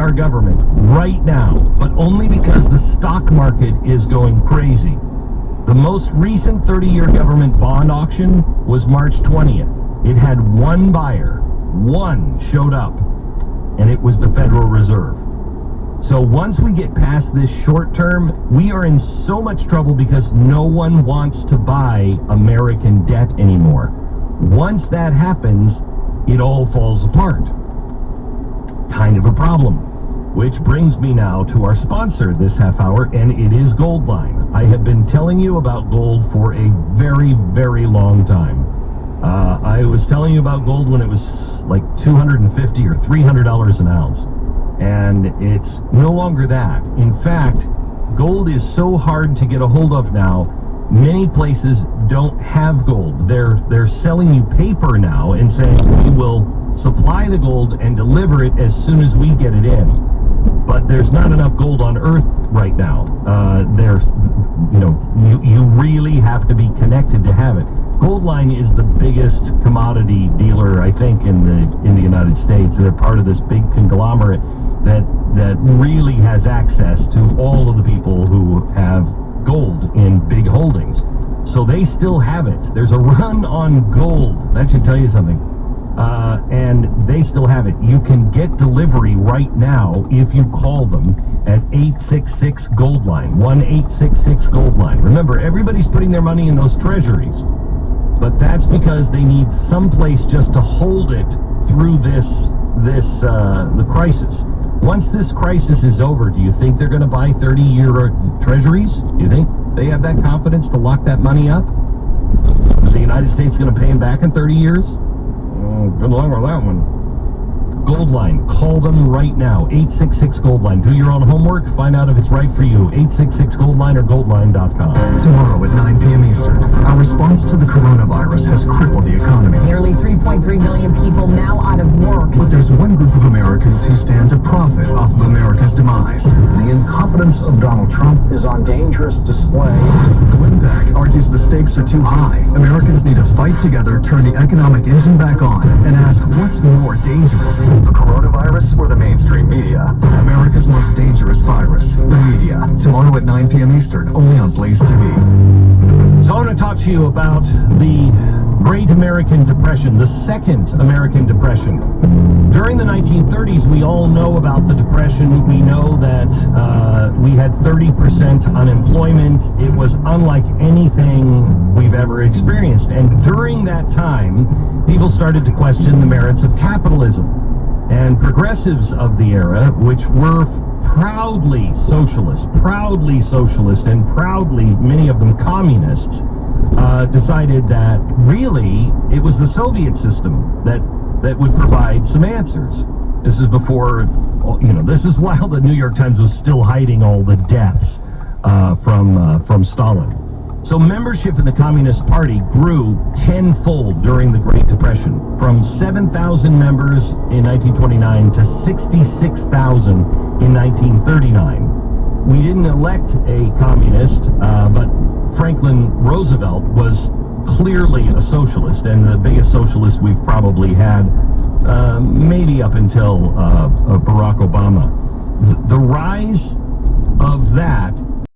our government right now, but only because the stock market is going crazy. The most recent 30-year government bond auction was March 20th. It had one buyer. One showed up, and it was the Federal Reserve. So once we get past this short term, we are in so much trouble because no one wants to buy American debt anymore. Once that happens, it all falls apart. Kind of a problem. Which brings me now to our sponsor this half hour, and it is Goldline. I have been telling you about gold for a very, very long time. I was telling you about gold when it was like $250 or $300 an ounce. And it's no longer that. In fact, gold is so hard to get a hold of now, many places don't have gold. They're selling you paper now and saying we will supply the gold and deliver it as soon as we get it in. But there's not enough gold on Earth right now. You really have to be connected to have it. Goldline is the biggest commodity dealer, I think, in the United States. They're part of this big conglomerate that really has access to all of the people who have gold in big holdings. So they still have it. There's a run on gold. That should tell you something. And they still have it. You can get delivery right now if you call them at 866-GOLDLINE, 1-866-GOLDLINE. Remember, everybody's putting their money in those treasuries, but that's because they need some place just to hold it through the crisis. Once this crisis is over, do you think they're going to buy 30-year treasuries? Do you think they have that confidence to lock that money up? Is the United States going to pay them back in 30 years? Good luck with that one. Goldline, call them right now. 866-GOLDLINE. Do your own homework. Find out if it's right for you. 866-GOLDLINE or goldline.com. Tomorrow at 9 p.m. Eastern, our response to the coronavirus has crippled the economy. Nearly 3.3 million people now out of work. But there's one group of Americans who stand to profit off of America's demise. The incompetence of Donald Trump is on dangerous display. Glenn Beck argues the stakes are too high. Americans need to fight together, turn the economic engine back on, and ask what's more dangerous, the coronavirus or the mainstream media? America's most dangerous virus, the media. Tomorrow at 9 p.m. Eastern, only on Blaze TV. So I want to talk to you about the Great American Depression, the Second American Depression. During the 1930s, we all know about the Depression. We know that we had 30% unemployment. It was unlike anything we've ever experienced. And during that time, people started to question the merits of capitalism. And progressives of the era, which were proudly socialist, and proudly, many of them communists, decided that really it was the Soviet system that would provide some answers. This is before, this is while the New York Times was still hiding all the deaths from Stalin. So membership in the Communist Party grew tenfold during the Great Depression, from 7,000 members in 1929 to 66,000 in 1939. We didn't elect a communist, but Franklin Roosevelt was clearly a socialist, and the biggest socialist we've probably had, maybe up until Barack Obama. The rise of that